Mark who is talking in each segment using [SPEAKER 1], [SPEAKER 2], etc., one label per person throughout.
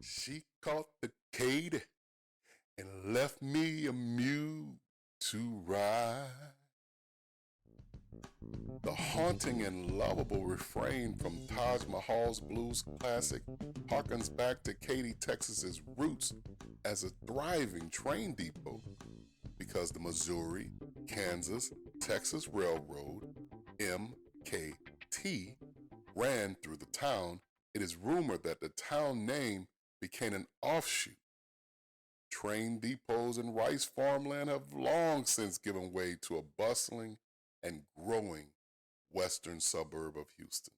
[SPEAKER 1] She caught the Katy and left me a mule to ride. The haunting and lovable refrain from Taj Mahal's blues classic harkens back to Katy, Texas's roots as a thriving train depot because the Missouri, Kansas, Texas Railroad, MKT, ran through the town. It is rumored that the town name became an offshoot. Train depots and rice farmland have long since given way to a bustling and growing western suburb of Houston.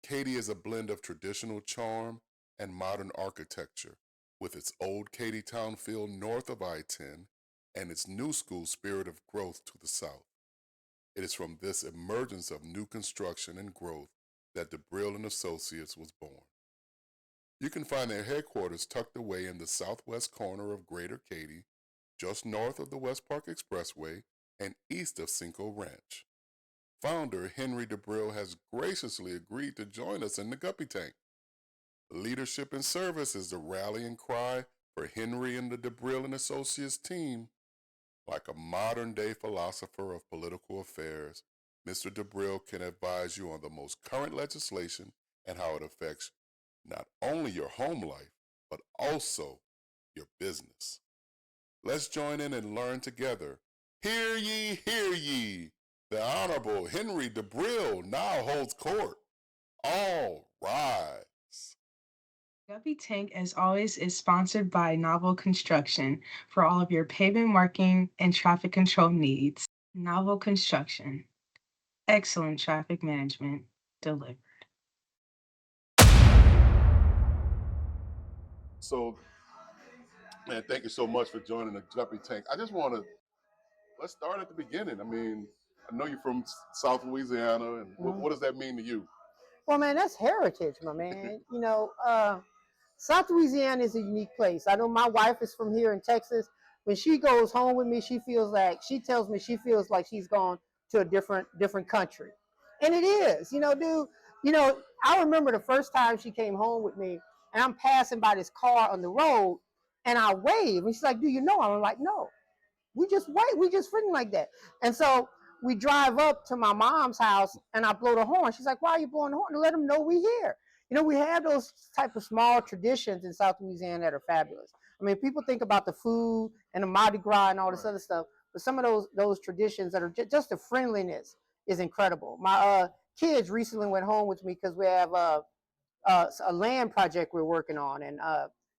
[SPEAKER 1] Katy is a blend of traditional charm and modern architecture, with its old Katy town feel north of I-10 and its new school spirit of growth to the south. It is from this emergence of new construction and growth that Debrill and Associates was born. You can find their headquarters tucked away in the southwest corner of Greater Katy, just north of the WestPark Expressway and east of Cinco Ranch. Founder Henry Debril has graciously agreed to join us in the Guppy Tank. Leadership and service is the rallying cry for Henry and the Debrill and Associates team. Like a modern-day philosopher of political affairs, Mr. Debrill can advise you on the most current legislation and how it affects not only your home life, but also your business. Let's join in and learn together. Hear ye, hear ye. The Honorable Henry Debril now holds court. All rise.
[SPEAKER 2] Guppy Tank, as always, is sponsored by Novel Construction for all of your pavement marking and traffic control needs. Novel Construction, excellent traffic management delivered.
[SPEAKER 1] So, man, thank you so much for joining the Guppy Tank. I just want to, let's start at the beginning. I mean, I know you're from South Louisiana, and what does that mean to you?
[SPEAKER 3] Well, man, that's heritage, my man. South Louisiana is a unique place. I know my wife is from here in Texas. When she goes home with me, she tells me she feels like she's gone to a different country. And it is, dude, I remember the first time she came home with me and I'm passing by this car on the road and I wave and she's like, do you know? I'm like, no, we just wait. We just freaking like that. And so we drive up to my mom's house and I blow the horn. She's like, why are you blowing the horn? To let them know we here. We have those type of small traditions in South Louisiana that are fabulous. I mean, people think about the food and the Mardi Gras and all this other stuff, but some of those traditions that are just the friendliness is incredible. My kids recently went home with me because we have a land project we're working on, and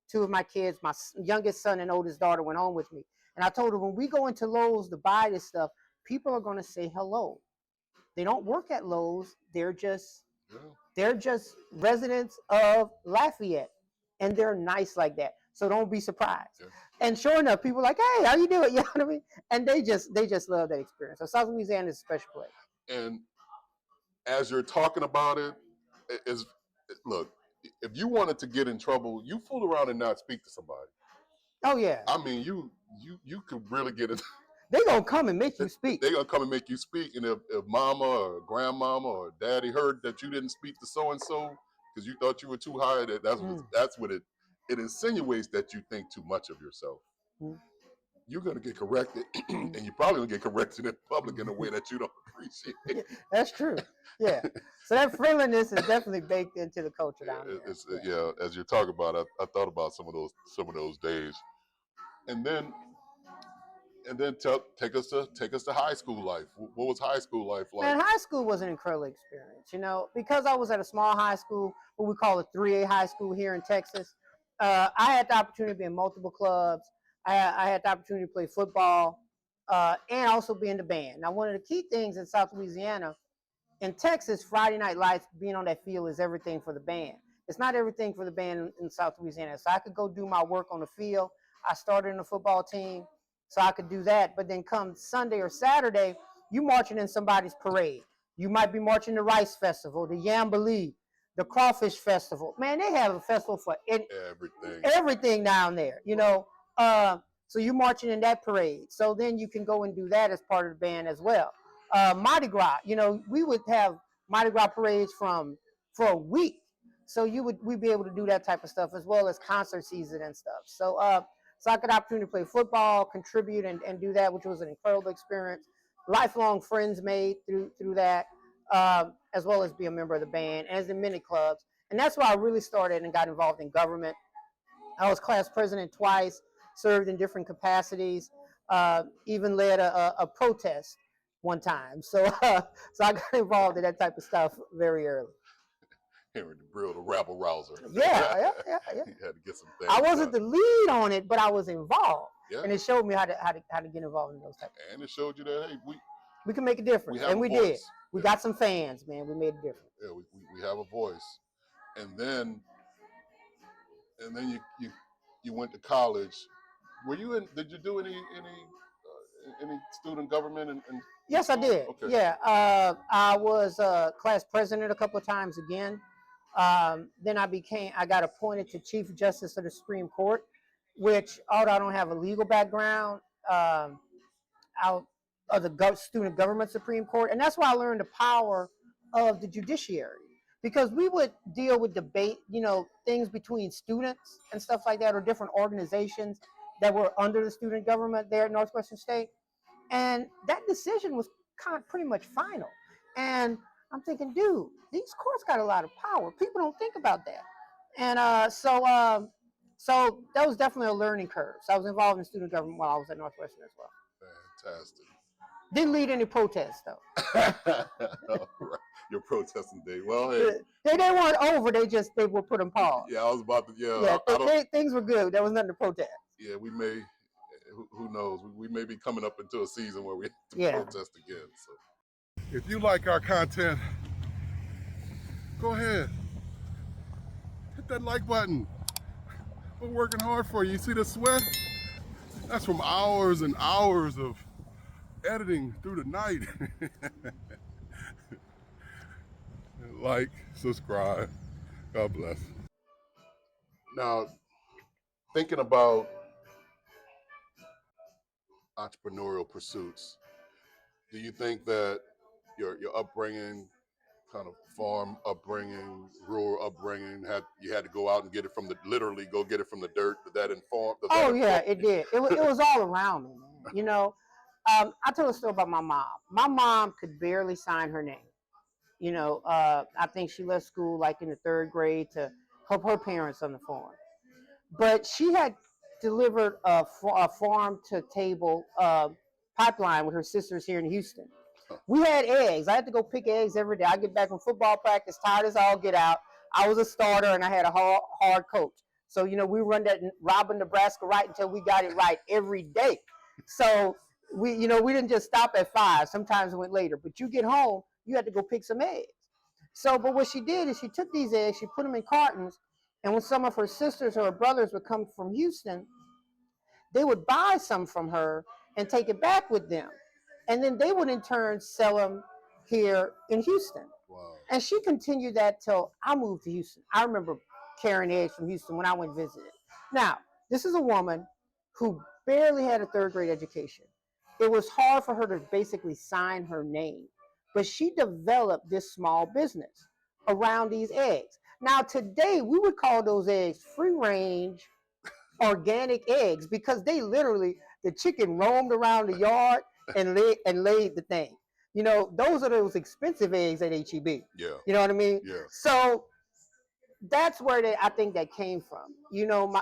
[SPEAKER 3] two of my kids, my youngest son and oldest daughter, went home with me. And I told her, when we go into Lowe's to buy this stuff, people are going to say hello. They don't work at Lowe's. They're just residents of Lafayette, and they're nice like that. So don't be surprised. Yeah. And sure enough, people are like, hey, how you doing? You know what I mean? And they just love that experience. So South Louisiana is a special place.
[SPEAKER 1] And as you're talking about it, look, if you wanted to get in trouble, you fool around and not speak to somebody.
[SPEAKER 3] Oh yeah.
[SPEAKER 1] I mean, you could really get it.
[SPEAKER 3] They're gonna come and make you speak.
[SPEAKER 1] They're gonna come and make you speak. And if mama or grandmama or daddy heard that you didn't speak to so and so because you thought you were too high, that's what it insinuates, that you think too much of yourself. You're gonna get corrected, and you're probably gonna get corrected in public in a way that you don't appreciate.
[SPEAKER 3] Yeah, that's true. Yeah. So that friendliness is definitely baked into the culture down there.
[SPEAKER 1] Yeah. As you're talking about it, I thought about some of those days, and then take us to high school life. What was high school life like?
[SPEAKER 3] Man, high school was an incredible experience. Because I was at a small high school, what we call a 3A high school here in Texas. I had the opportunity to be in multiple clubs. I had the opportunity to play football and also be in the band. Now, one of the key things in South Louisiana, in Texas, Friday Night Lights, being on that field is everything for the band. It's not everything for the band in South Louisiana. So I could go do my work on the field. I started in the football team, so I could do that. But then come Sunday or Saturday, you marching in somebody's parade. You might be marching the Rice Festival, the Yamboree, the Crawfish Festival. Man, they have a festival for everything down there, so you're marching in that parade. So then you can go and do that as part of the band as well. Mardi Gras. We would have Mardi Gras parades for a week. So we'd be able to do that type of stuff as well as concert season and stuff. So I got the opportunity to play football, contribute, and do that, which was an incredible experience. Lifelong friends made through that, as well as be a member of the band, as in many clubs. And that's why I really started and got involved in government. I was class president twice, served in different capacities, even led a protest one time. So I got involved in that type of stuff very early.
[SPEAKER 1] Henry Debril, the rabble rouser.
[SPEAKER 3] Yeah.
[SPEAKER 1] You had to get some things.
[SPEAKER 3] I wasn't the lead on it, but I was involved,
[SPEAKER 1] yeah.
[SPEAKER 3] And it showed me how to get involved in those types.
[SPEAKER 1] And it showed you that
[SPEAKER 3] we can make a difference, and we did. We got some fans, man. We made a difference.
[SPEAKER 1] Yeah, we have a voice, and then you went to college. Were you in? Did you do any student government?
[SPEAKER 3] Yes, I did. Okay. Yeah, I was class president a couple of times again. Then I got appointed to Chief Justice of the Supreme Court, which, although I don't have a legal background, out of the student government Supreme Court, and that's why I learned the power of the judiciary, because we would deal with debate, things between students and stuff like that, or different organizations that were under the student government there at Northwestern State, and that decision was pretty much final. And I'm thinking, dude, these courts got a lot of power. People don't think about that. And so that was definitely a learning curve. So I was involved in student government while I was at Northwestern as well.
[SPEAKER 1] Fantastic.
[SPEAKER 3] Didn't lead any protests though.
[SPEAKER 1] Right. Your protesting day. Well, hey.
[SPEAKER 3] They weren't over. They were put on pause.
[SPEAKER 1] Yeah, I was about to. Yeah,
[SPEAKER 3] things were good. There was nothing to protest.
[SPEAKER 1] Yeah, we may. Who knows? We may be coming up into a season where we have to protest again. So, if you like our content, go ahead, hit that like button. We're working hard for you. You see the sweat? That's from hours and hours of editing through the night. Like, subscribe. God bless. Now, thinking about entrepreneurial pursuits, do you think that your upbringing, kind of farm upbringing, rural upbringing, you had to go out and get it literally go get it from the dirt? Did that inform?
[SPEAKER 3] It did. It was all around me, man. I told a story about my mom. My mom could barely sign her name. I think she left school like in the 3rd grade to help her parents on the farm. But she had delivered a farm to table pipeline with her sisters here in Houston. We had eggs. I had to go pick eggs every day. I get back from football practice, tired as all get out. I was a starter and I had a hard coach. So, we run that Robin, Nebraska right until we got it right every day. So we didn't just stop at 5. Sometimes it went later. But you get home, you had to go pick some eggs. So, but what she did is she took these eggs, she put them in cartons, and when some of her sisters or her brothers would come from Houston, they would buy some from her and take it back with them. And then they would in turn sell them here in Houston.
[SPEAKER 1] Wow.
[SPEAKER 3] And she continued that till I moved to Houston. I remember carrying eggs from Houston when I went visiting. Now, this is a woman who barely had a 3rd grade education. It was hard for her to basically sign her name. But she developed this small business around these eggs. Now, today, we would call those eggs free-range organic eggs, because they literally, the chicken roamed around the yard and laid the thing. Those are those expensive eggs at HEB.
[SPEAKER 1] Yeah.
[SPEAKER 3] You know what I mean?
[SPEAKER 1] Yeah.
[SPEAKER 3] So that's where I think that came from.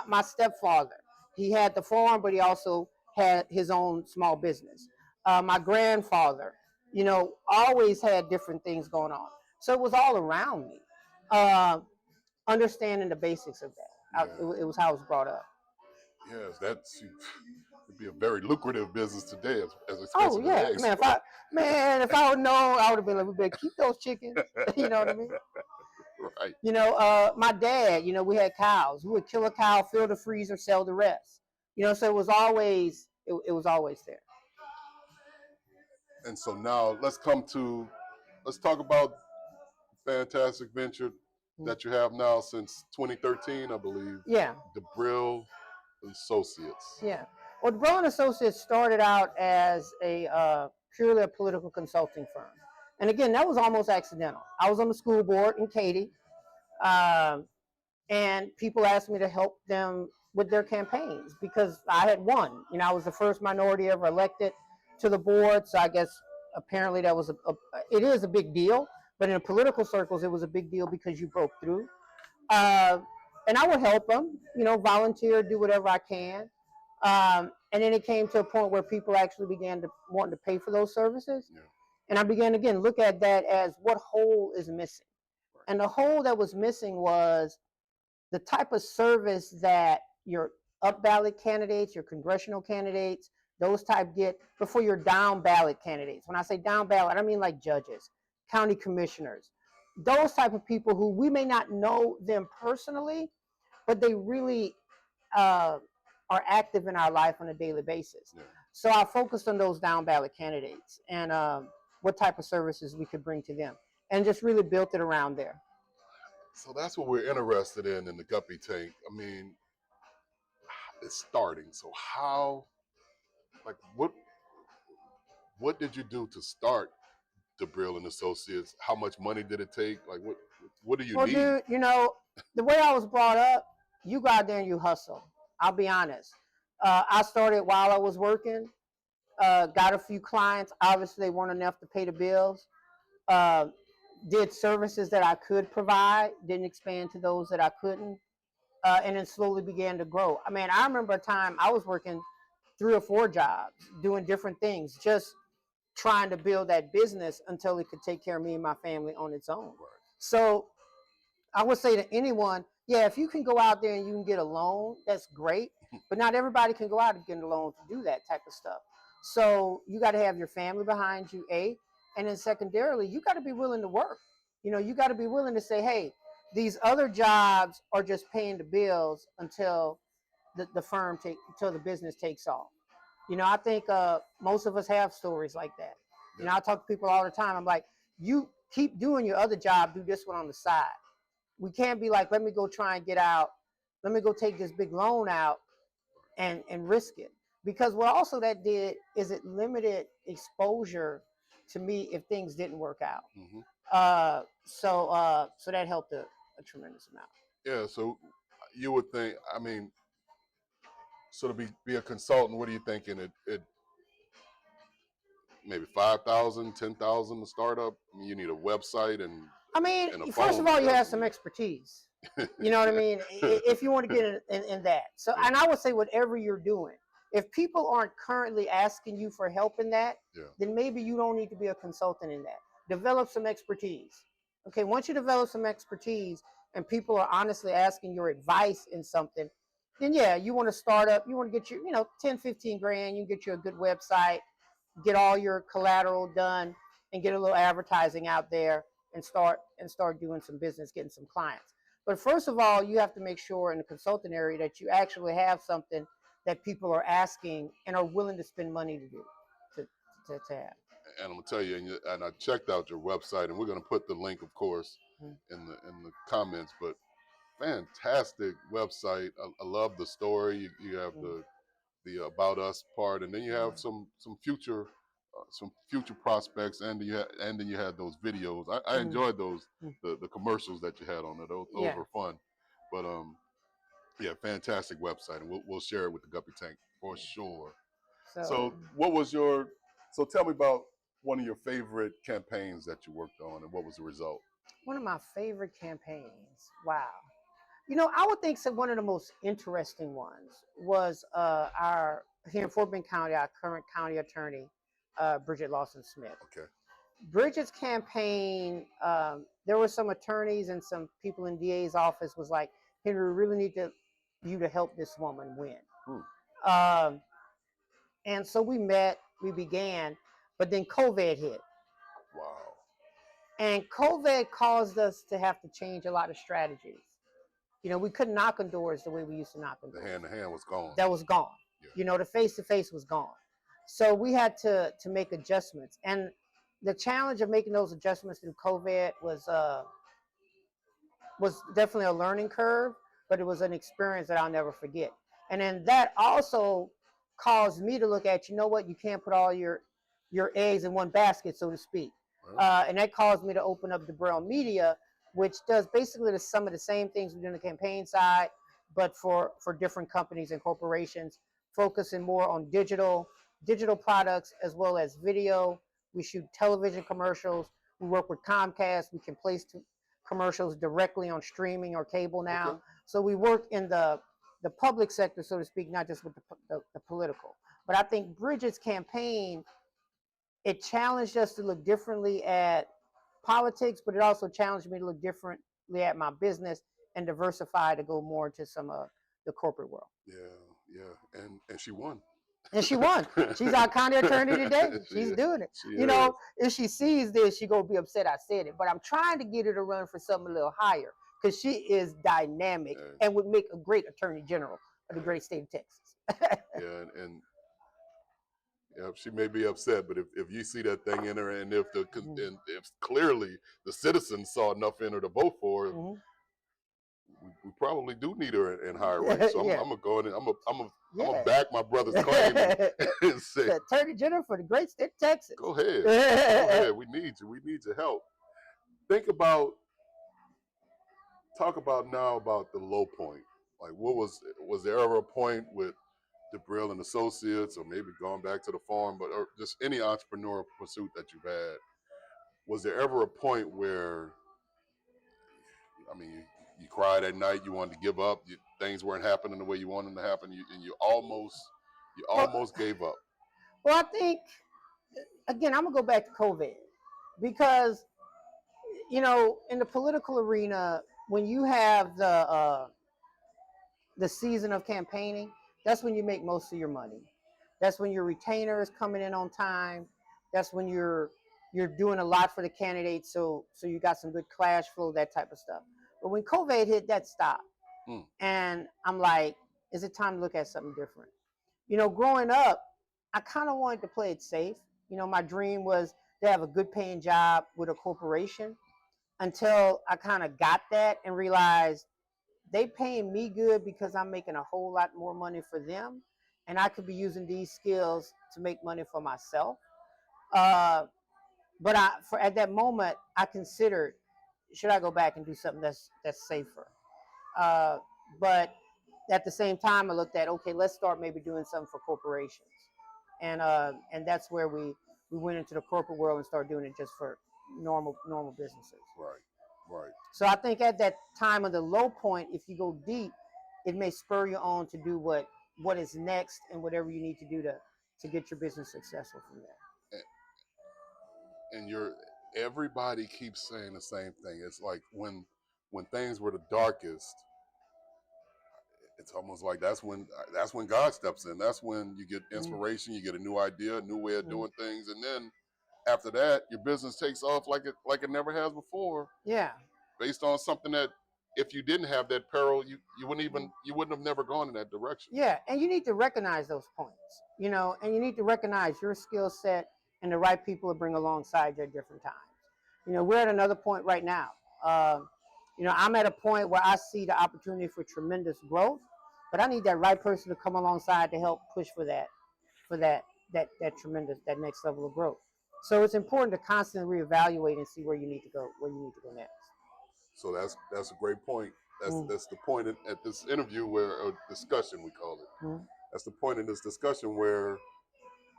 [SPEAKER 3] My stepfather, he had the farm, but he also had his own small business. My grandfather, always had different things going on. So it was all around me. Understanding the basics of that. Yeah. It was how I was brought up.
[SPEAKER 1] Yes, it'd be a very lucrative business today as expensive
[SPEAKER 3] Oh yeah,
[SPEAKER 1] eggs.
[SPEAKER 3] If I would known, I would have been like, we better keep those chickens. You know what I mean?
[SPEAKER 1] Right.
[SPEAKER 3] My dad, we had cows. We would kill a cow, fill the freezer, sell the rest. So it was always there.
[SPEAKER 1] And so now let's talk about the fantastic venture that you have now since 2013, I believe.
[SPEAKER 3] Yeah.
[SPEAKER 1] Debrill and Associates.
[SPEAKER 3] Yeah. Well, Debrill and Associates started out as a purely a political consulting firm. And again, that was almost accidental. I was on the school board in Katy, and people asked me to help them with their campaigns because I had won. I was the first minority ever elected to the board, so I guess apparently that was it is a big deal. But in political circles, it was a big deal because you broke through. Uh, and I would help them, volunteer, do whatever I can. And then it came to a point where people actually began to want to pay for those services.
[SPEAKER 1] Yeah.
[SPEAKER 3] And I began again look at that as what hole is missing. Right. And the hole that was missing was the type of service that your up ballot candidates, your congressional candidates, those type get before your down ballot candidates. When I say down ballot, I mean like judges, county commissioners, those type of people who we may not know them personally, but they really are active in our life on a daily basis. Yeah. So I focused on those down ballot candidates and what type of services we could bring to them, and just really built it around there.
[SPEAKER 1] So that's what we're interested in the Guppy Tank. I mean, it's starting. So how, like, what did you do to start Debrill and Associates? How much money did it take? Like, what do you need?
[SPEAKER 3] Well, dude, the way I was brought up, you go out there and you hustle. I'll be honest. I started while I was working, got a few clients. Obviously, they weren't enough to pay the bills. Did services that I could provide, didn't expand to those that I couldn't, and then slowly began to grow. I mean, I remember a time I was working 3 or 4 jobs, doing different things, just trying to build that business until it could take care of me and my family on its own. Right. So I would say to anyone, yeah, if you can go out there and you can get a loan, that's great. But not everybody can go out and get a loan to do that type of stuff. So you got to have your family behind you, A. And then secondarily, you got to be willing to work. You got to be willing to say, hey, these other jobs are just paying the bills until the until the business takes off. I think most of us have stories like that. I talk to people all the time. I'm like, you keep doing your other job, do this one on the side. We can't be like, let me go try and get out. Let me go take this big loan out and risk it. Because what also that did is it limited exposure to me if things didn't work out. Mm-hmm. So that helped a tremendous amount.
[SPEAKER 1] Yeah, so you would think, I mean, so to be a consultant, what are you thinking? It maybe 5,000, 10,000 to start up? I mean, you need a website and
[SPEAKER 3] first of all, you have some expertise. You know what I mean? If you want to get in that. So, yeah. And I would say whatever you're doing, if people aren't currently asking you for help in that, then maybe you don't need to be a consultant in that. Develop some expertise. Okay, once you develop some expertise and people are honestly asking your advice in something, then yeah, you want to start up, you want to get your, 10, 15 grand, you get you a good website, get all your collateral done, and get a little advertising out there and start doing some business, getting some clients. But first of all, you have to make sure in the consulting area that you actually have something that people are asking and are willing to spend money to do, to have.
[SPEAKER 1] And I'm gonna tell you, and I checked out your website, and we're gonna put the link, of course, in the comments. But fantastic website. I love the story. You have the about us part, and then you have some future prospects, and then you had those videos. I enjoyed those the commercials that you had on it. Those were fun. But yeah, fantastic website, and we'll share it with the Guppy Tank for sure. So what was so tell me about one of your favorite campaigns that you worked on, and what was the result?
[SPEAKER 3] One of my favorite campaigns. Wow. I would think one of the most interesting ones was here in Fort Bend County, our current county attorney, Bridget Lawson-Smith.
[SPEAKER 1] Okay.
[SPEAKER 3] Bridget's campaign, there were some attorneys and some people in DA's office was like, Henry, we really need you to help this woman win. And so we began, but then COVID hit.
[SPEAKER 1] Wow.
[SPEAKER 3] And COVID caused us to have to change a lot of strategies. We couldn't knock on doors the way we used to knock on doors.
[SPEAKER 1] The hand-to-hand was gone.
[SPEAKER 3] That was gone. Yeah. The face-to-face was gone. So we had to make adjustments. And the challenge of making those adjustments through COVID was definitely a learning curve, but it was an experience that I'll never forget. And then that also caused me to look at, you can't put all your your eggs in one basket, so to speak. And that caused me to open up Debrill Media, which does basically some of the same things we do on the campaign side, but for different companies and corporations, focusing more on digital products as well as video. We shoot television commercials. We work with Comcast. We can place commercials directly on streaming or cable now. Okay. So we work in the public sector, so to speak, not just with the political. But I think Bridget's campaign, it challenged us to look differently at politics, but it also challenged me to look differently at my business and diversify to go more into some of the corporate world.
[SPEAKER 1] Yeah. And she won.
[SPEAKER 3] And she won. She's our county attorney today. She's doing it. You know, if she sees this, she gonna be upset I said it. But I'm trying to get her to run for something a little higher because she is dynamic and would make a great attorney general of the great state of Texas.
[SPEAKER 1] and she may be upset, but if you see that thing in her, and if clearly the citizens saw enough in her to vote for her, we probably do need her in higher ranks. So I'm gonna go in and I'm gonna back my brother's claim and say,
[SPEAKER 3] the Attorney General for the great state of Texas.
[SPEAKER 1] Go ahead. Go ahead. We need you. We need your help. Talk about now about the low point. Like, what was there ever a point with Debrill and Associates, or maybe going back to the farm, or just any entrepreneurial pursuit that you've had? Was there ever a point where, I mean, you cried at night, you wanted to give up, things weren't happening the way you wanted them to happen, and you almost gave up?
[SPEAKER 3] Well, I think, again, I'm gonna go back to COVID, because, you know, in the political arena, when you have the season of campaigning, that's when you make most of your money. That's when your retainer is coming in on time. That's when you're doing a lot for the candidates, so you got some good cash flow, that type of stuff. But when COVID hit, that stopped. And I'm like, is it time to look at something different? You know, growing up, I kind of wanted to play it safe. You know, my dream was to have a good paying job with a corporation, until I kind of got that and realized they paying me good because I'm making a whole lot more money for them, and I could be using these skills to make money for myself. But at that moment, I considered, should I go back and do something that's safer? But at the same time, I looked at, okay, let's start maybe doing something for corporations, and that's where we went into the corporate world and started doing it just for normal businesses.
[SPEAKER 1] Right.
[SPEAKER 3] So I think at that time of the low point, if you go deep, it may spur you on to do what is next and whatever you need to do to get your business successful from there.
[SPEAKER 1] And everybody keeps saying the same thing. It's like when things were the darkest, it's almost like that's when God steps in. That's when you get inspiration, you get a new idea, a new way of doing things, and then after that, your business takes off like it never has before.
[SPEAKER 3] Yeah.
[SPEAKER 1] Based on something that, if you didn't have that peril, you wouldn't have never gone in that direction.
[SPEAKER 3] Yeah, and you need to recognize those points, you know, and you need to recognize your skill set and the right people to bring alongside you at different times. You know, we're at another point right now. You know, I'm at a point where I see the opportunity for tremendous growth, but I need that right person to come alongside to help push for that tremendous, that next level of growth. So it's important to constantly reevaluate and see where you need to go next.
[SPEAKER 1] So that's a great point. That's the point at this interview, or discussion, we call it. That's the point in this discussion where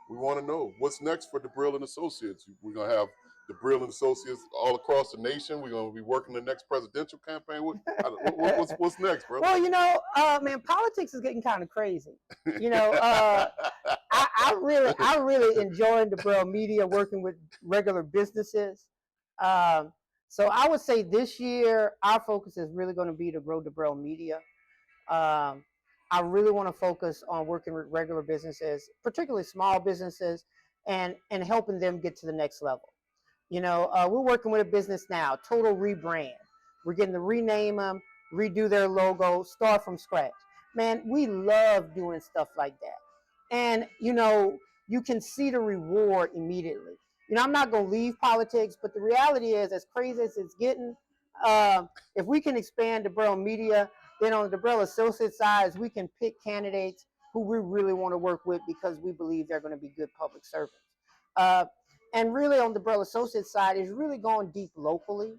[SPEAKER 1] we want to know what's next for Debrill and Associates. We're gonna have Debrill and Associates all across the nation. We're gonna be working the next presidential campaign. What's next, bro?
[SPEAKER 3] Well, you know, man, politics is getting kind of crazy. You know, I really enjoy Debrill Media, working with regular businesses. So I would say this year our focus is really going to be to grow Debrill Media. I really want to focus on working with regular businesses, particularly small businesses, and helping them get to the next level. You know, we're working with a business now, total rebrand. We're getting to rename them, redo their logo, start from scratch. Man, we love doing stuff like that. And, you know, you can see the reward immediately. You know, I'm not going to leave politics, but the reality is, as crazy as it's getting, if we can expand Debrill Media, then on the Debrill Associates side, we can pick candidates who we really want to work with because we believe they're going to be good public servants. And really on the Dibrell Associates side is really going deep locally.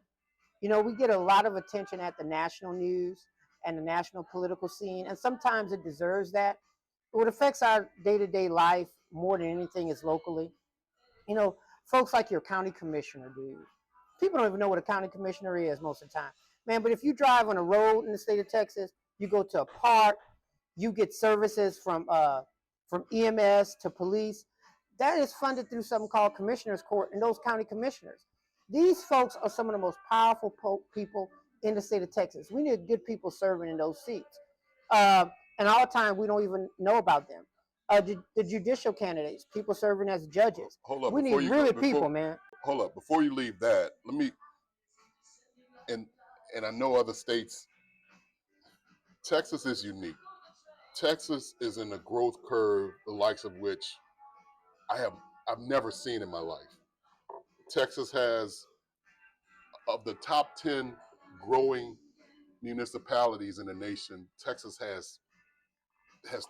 [SPEAKER 3] You know, we get a lot of attention at the national news and the national political scene, and sometimes it deserves that. But what affects our day-to-day life more than anything is locally. You know, folks like your county commissioner, dude. People don't even know what a county commissioner is most of the time. Man, but if you drive on a road in the state of Texas, you go to a park, you get services from EMS to police. That is funded through something called Commissioners Court and those county commissioners. These folks are some of the most powerful people in the state of Texas. We need good people serving in those seats. And all the time, we don't even know about them. The judicial candidates, people serving as judges.
[SPEAKER 1] Hold up,
[SPEAKER 3] We need really people, man.
[SPEAKER 1] Hold up, before you leave that, let me, and I know other states, Texas is unique. Texas is in a growth curve, the likes of which I've never seen in my life. Texas has, of the top 10 growing municipalities in the nation, Texas has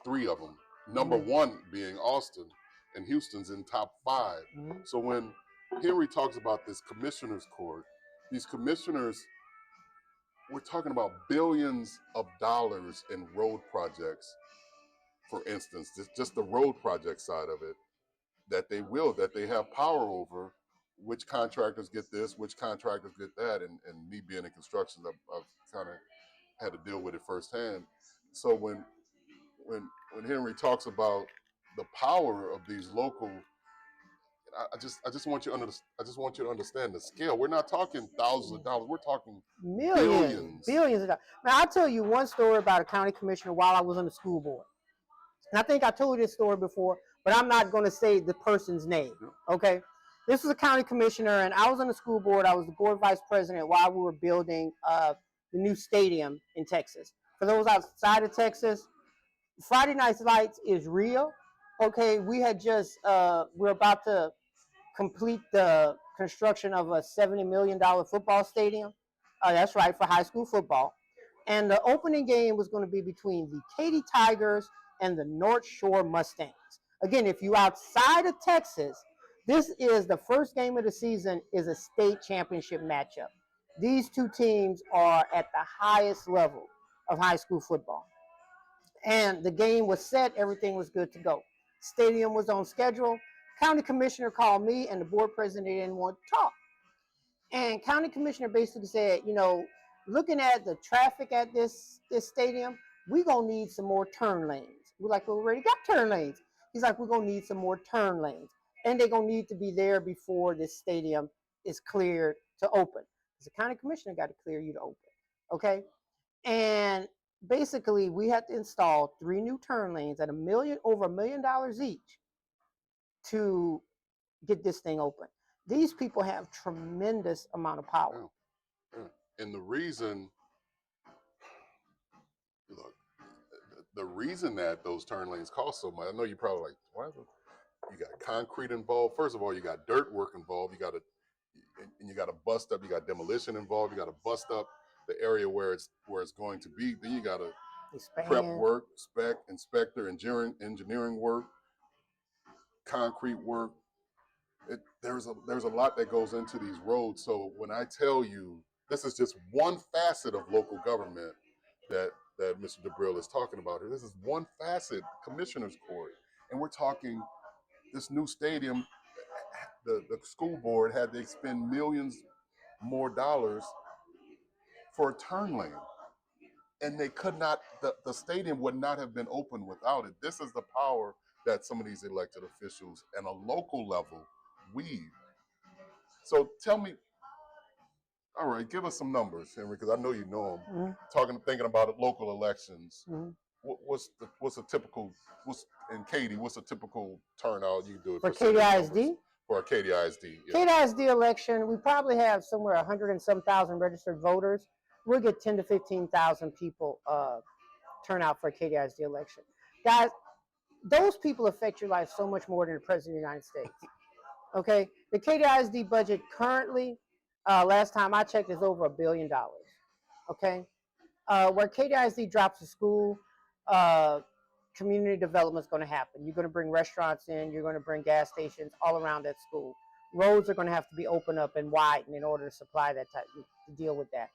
[SPEAKER 1] 3 of them. Number one being Austin, and Houston's in top 5. So when Henry talks about this commissioner's court, these commissioners, we're talking about billions of dollars in road projects, for instance, just the road project side of it, that they have power over which contractors get this, which contractors get that, and me being in construction, I've kind of had to deal with it firsthand. So when Henry talks about the power of these local, I just want you to understand the scale. We're not talking thousands of dollars. We're talking billions
[SPEAKER 3] of dollars. Now I'll tell you one story about a county commissioner while I was on the school board. And I think I told you this story before, but I'm not going to say the person's name, okay? This was a county commissioner, and I was on the school board. I was the board vice president while we were building the new stadium in Texas. For those outside of Texas, Friday Night Lights is real, okay? We had just, we're about to complete the construction of a $70 million football stadium. That's right, for high school football. And the opening game was going to be between the Katy Tigers and the North Shore Mustangs. Again, if you outside of Texas, this is the first game of the season is a state championship matchup. These two teams are at the highest level of high school football. And the game was set, everything was good to go. Stadium was on schedule. County commissioner called me and the board president didn't want to talk. And county commissioner basically said, you know, looking at the traffic at this stadium, we're going to need some more turn lanes. We're like, well, we already got turn lanes. He's like, we're going to need some more turn lanes. And they're going to need to be there before this stadium is cleared to open. Because the county commissioner got to clear you to open. Okay? And basically, we had to install 3 new turn lanes at over $1 million each to get this thing open. These people have tremendous amount of power.
[SPEAKER 1] Yeah. And the reason, look, the reason that those turn lanes cost so much, I know you're probably like, why is it? You got concrete involved. First of all, you got dirt work involved. You got to bust up. You got demolition involved. You got to bust up the area where it's going to be. Then you got to prep work, inspector, engineering work, concrete work. There's a lot that goes into these roads. So when I tell you, this is just one facet of local government that Mr. Debrill is talking about here. This is one facet, commissioner's court, and we're talking this new stadium. The school board had to expend millions more dollars for a turn lane, and they could not. The stadium would not have been open without it. This is the power that some of these elected officials and a local level weave. So tell me, all right, give us some numbers, Henry, because I know you know them. Thinking about local elections. What's a typical? And Katy, what's a typical turnout you do it
[SPEAKER 3] for Katy ISD?
[SPEAKER 1] For a Katy ISD, yeah.
[SPEAKER 3] Katy ISD election, we probably have somewhere 100 and some thousand registered voters. We'll get 10 to 15,000 people turn out for a Katy ISD election. Guys, those people affect your life so much more than the President of the United States. Okay, the Katy ISD budget currently, last time I checked, is over $1 billion. Okay, where Katy ISD drops a school, community development is going to happen. You're going to bring restaurants in. You're going to bring gas stations all around that school. Roads are going to have to be opened up and widened in order to supply that type to deal with that.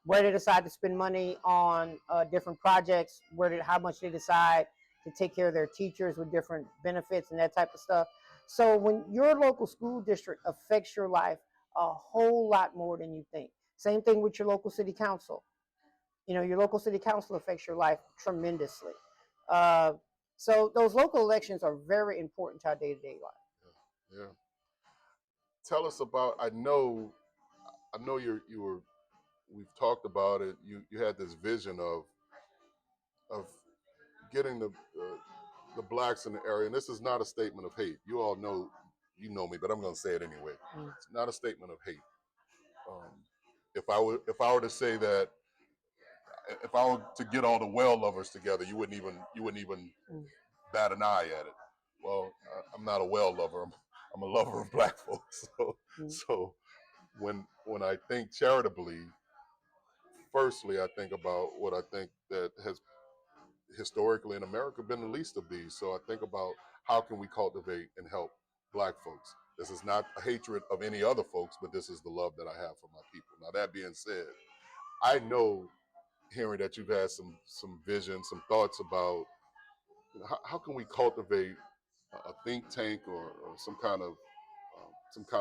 [SPEAKER 3] Where they decide to spend money on different projects, how much they decide to take care of their teachers with different benefits and that type of stuff. So when your local school district affects your life a whole lot more than you think. Same thing with your local city council. You know, your local city council affects your life tremendously. So those local elections are very important to our day-to-day life.
[SPEAKER 1] Yeah. Tell us about. I know you were. We've talked about it. You had this vision of getting the blacks in the area, and this is not a statement of hate. You all know, you know me, but I'm going to say it anyway. It's not a statement of hate. If I were to say that, if I were to get all the well lovers together, you wouldn't even bat an eye at it. Well, I'm not a well lover. I'm a lover of black folks. So when I think charitably, firstly, I think about what I think that has historically in America been the least of these. So I think about how can we cultivate and help black folks. This is not a hatred of any other folks, but this is the love that I have for my people. Now, that being said, I know, hearing that you've had some vision, some thoughts about how can we cultivate a think tank or some kind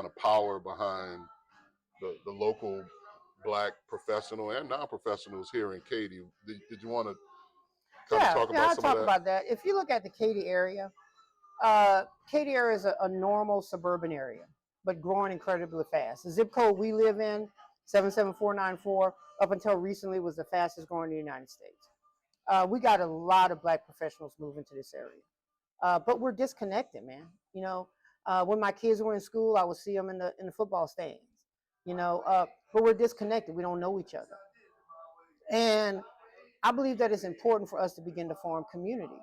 [SPEAKER 1] of power behind the local black professional and non-professionals here in Katy. Did you want to kind of talk about
[SPEAKER 3] I'll
[SPEAKER 1] some
[SPEAKER 3] talk
[SPEAKER 1] of that?
[SPEAKER 3] about that. If you look at the Katy area is a normal suburban area, but growing incredibly fast. The zip code we live in, 77494, up until recently was the fastest growing in the United States. We got a lot of black professionals moving to this area, but we're disconnected, man. You know, when my kids were in school, I would see them in the football stands. You know, but we're disconnected. We don't know each other, and I believe that it's important for us to begin to form community.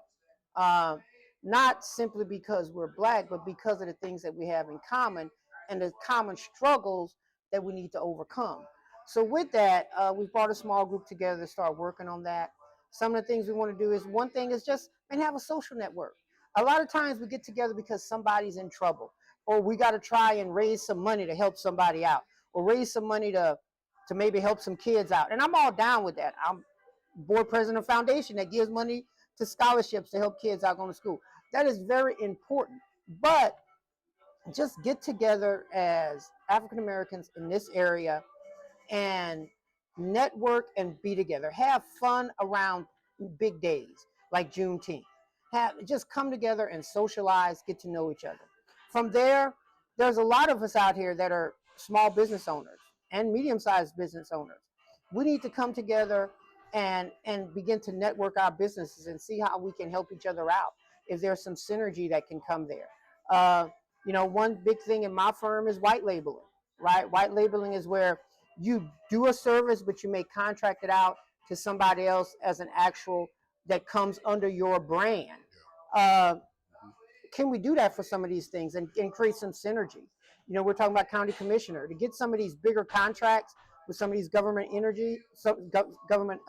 [SPEAKER 3] Um, Not simply because we're black, but because of the things that we have in common and the common struggles that we need to overcome. So with that, we've brought a small group together to start working on that. Some of the things we want to do is, one thing is just and have a social network. A lot of times we get together because somebody's in trouble, or we got to try and raise some money to help somebody out, or raise some money to maybe help some kids out. And I'm all down with that. I'm board president of a foundation that gives money to scholarships to help kids out going to school. That is very important. But just get together as African Americans in this area and network and be together. Have fun around big days like Juneteenth. Just come together and socialize, get to know each other. From there, there's a lot of us out here that are small business owners and medium-sized business owners. We need to come together and begin to network our businesses and see how we can help each other out. If there's some synergy that can come there. You know, one big thing in my firm is white labeling, right? White labeling is where you do a service, but you may contract it out to somebody else as an actual that comes under your brand. Can we do that for some of these things and create some synergy? You know, we're talking about county commissioner to get some of these bigger contracts with some of these government government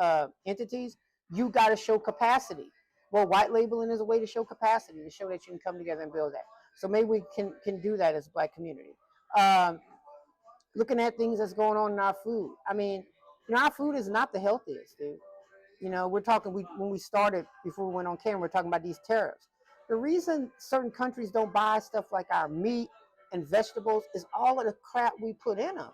[SPEAKER 3] entities. You got to show capacity. Well, white labeling is a way to show capacity, to show that you can come together and build that. So maybe we can do that as a black community. Looking at things that's going on in our food. I mean, you know, our food is not the healthiest, dude. You know, we're talking, when we started, before we went on camera, we're talking about these tariffs. The reason certain countries don't buy stuff like our meat and vegetables is all of the crap we put in them.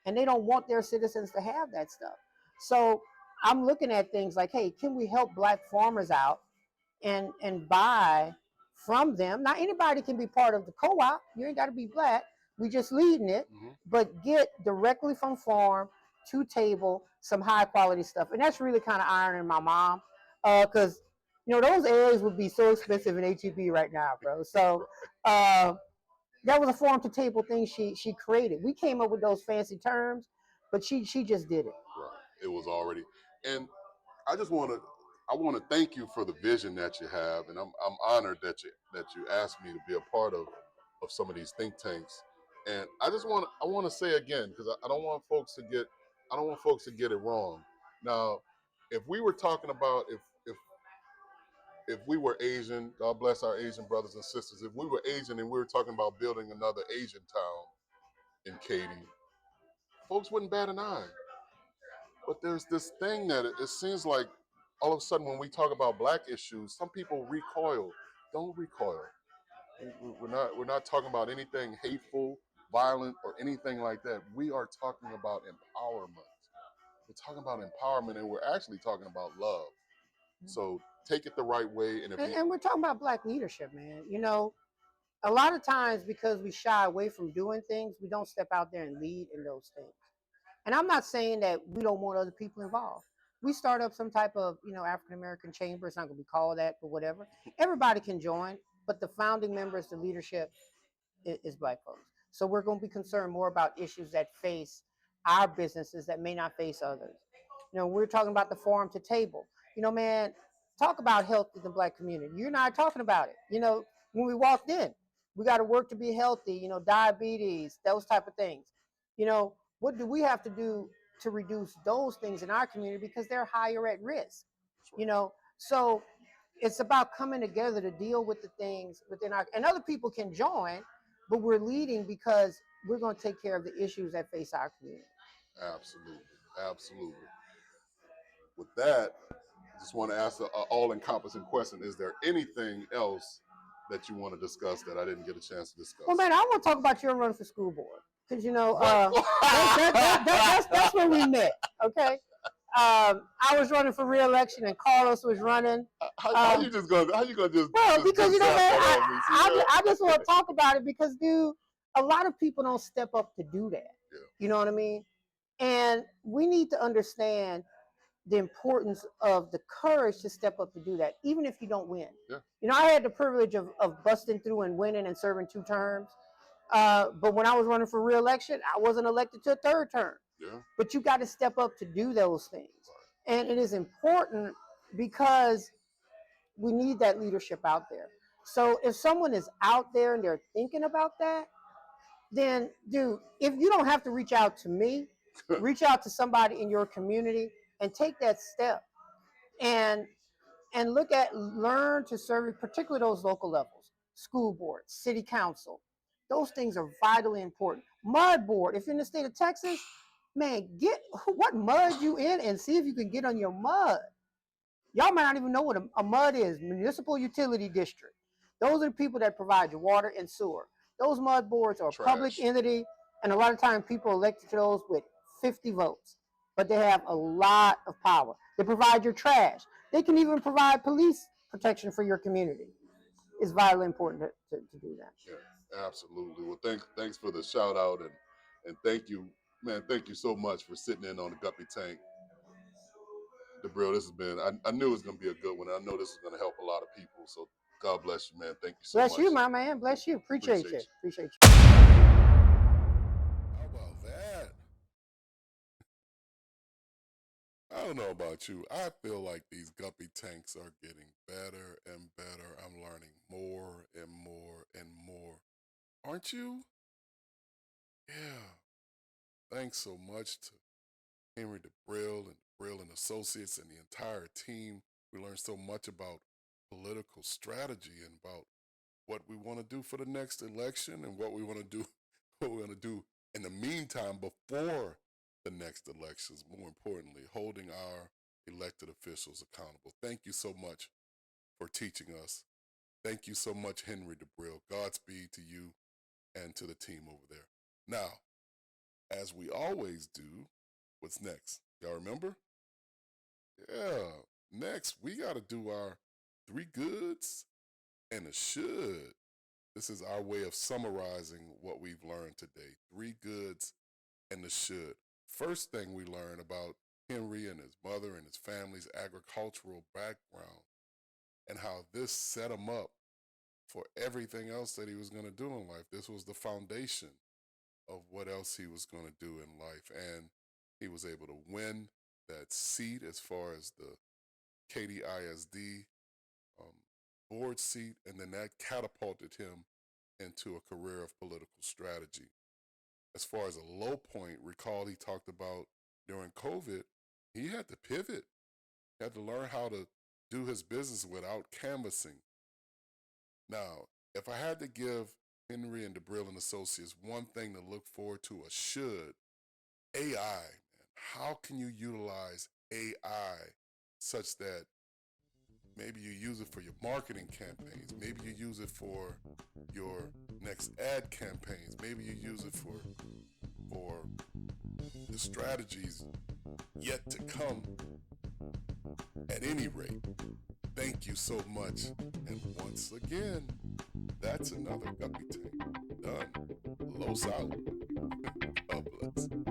[SPEAKER 3] And they don't want their citizens to have that stuff. So I'm looking at things like, hey, can we help black farmers out and buy from them? Now, anybody can be part of the co-op. You ain't got to be black. We just leading it, but get directly from farm to table some high quality stuff. And that's really kind of ironing my mom, because you know those eggs would be so expensive in HEB right now, bro. So that was a farm to table thing she created. We came up with those fancy terms, but she just did it.
[SPEAKER 1] Right. It was already. And I want to thank you for the vision that you have, and I'm honored that you asked me to be a part of some of these think tanks. And I want to say again, because I don't want folks to get it wrong. Now, if we were talking about if if we were Asian, God bless our Asian brothers and sisters, if we were Asian and we were talking about building another Asian town in Katy, folks wouldn't bat an eye. But there's this thing that it seems like all of a sudden when we talk about black issues, some people recoil. Don't recoil. We're not talking about anything hateful, violent, or anything like that. We are talking about empowerment. We're talking about empowerment, and we're actually talking about love. So take it the right way.
[SPEAKER 3] And we're talking about black leadership, man. You know, a lot of times because we shy away from doing things, we don't step out there and lead in those things. And I'm not saying that we don't want other people involved. We start up some type of, African American chamber. It's not going to be called that, but whatever. Everybody can join, but the founding members, the leadership, is black folks. So we're going to be concerned more about issues that face our businesses that may not face others. We're talking about the farm to table. Man, talk about health in the black community. You and I are talking about it. When we walked in, we got to work to be healthy. Diabetes, those type of things. What do we have to do to reduce those things in our community because they're higher at risk? So it's about coming together to deal with the things within our, and other people can join, but we're leading because we're going to take care of the issues that face our community.
[SPEAKER 1] Absolutely. With that, I just want to ask an all-encompassing question. Is there anything else that you want to discuss that I didn't get a chance to discuss?
[SPEAKER 3] Well, man, I want to talk about your run for school board because, that's when we met, okay? I was running for re-election and Carlos was running.
[SPEAKER 1] How you gonna just?
[SPEAKER 3] Well, because man, I just want to talk about it because, dude, a lot of people don't step up to do that.
[SPEAKER 1] Yeah.
[SPEAKER 3] You know what I mean? And we need to understand the importance of the courage to step up to do that, even if you don't win.
[SPEAKER 1] Yeah.
[SPEAKER 3] I had the privilege of busting through and winning and serving 2 terms. But when I was running for re-election, I wasn't elected to a 3rd term.
[SPEAKER 1] Yeah.
[SPEAKER 3] But you got to step up to do those things. And it is important because we need that leadership out there. So if someone is out there and they're thinking about that, then, dude, if you don't have to reach out to me, reach out to somebody in your community and take that step and learn to serve, particularly those local levels, school board, city council. Those things are vitally important. Mud board, if you're in the state of Texas, man, get what mud you in and see if you can get on your mud. Y'all might not even know what a mud is, municipal utility district. Those are the people that provide your water and sewer. Those mud boards are a public entity, and a lot of times people are elected to those with 50 votes, but they have a lot of power. They provide your trash. They can even provide police protection for your community. It's vitally important to do that.
[SPEAKER 1] Yeah, absolutely. Well, thanks for the shout out and thank you, man. Thank you so much for sitting in on the Guppy Tank. Debrill, this has been, I knew it was going to be a good one. I know this is going to help a lot of people. So God bless you, man. Thank you so much.
[SPEAKER 3] Bless you, my man. Bless you. Appreciate you.
[SPEAKER 1] How about that? I don't know about you. I feel like these Guppy Tanks are getting better and better. I'm learning more and more and more. Aren't you? Yeah. Thanks so much to Henry Debril and Debrill and Associates and the entire team. We learned so much about political strategy and about what we want to do for the next election and what we want to do in the meantime before the next elections. More importantly, holding our elected officials accountable. Thank you so much for teaching us. Thank you so much, Henry Debril. Godspeed to you and to the team over there. Now, as we always do, what's next? Y'all remember? Yeah, next we got to do our 3 goods and a should. This is our way of summarizing what we've learned today. 3 goods and a should. First thing we learn about Henry and his mother and his family's agricultural background and how this set him up for everything else that he was going to do in life. This was the foundation of what else he was going to do in life. And he was able to win that seat as far as the Katy ISD board seat, and then that catapulted him into a career of political strategy. As far as a low point, recall he talked about during COVID, he had to pivot. He had to learn how to do his business without canvassing. Now, if I had to give Henry and Debrill and Associates one thing to look forward to, or should, AI, man, how can you utilize AI such that maybe you use it for your marketing campaigns, maybe you use it for your next ad campaigns, maybe you use it for the strategies yet to come. At any rate, thank you so much. And once again, that's another Guppy Tank done. Los out. God bless.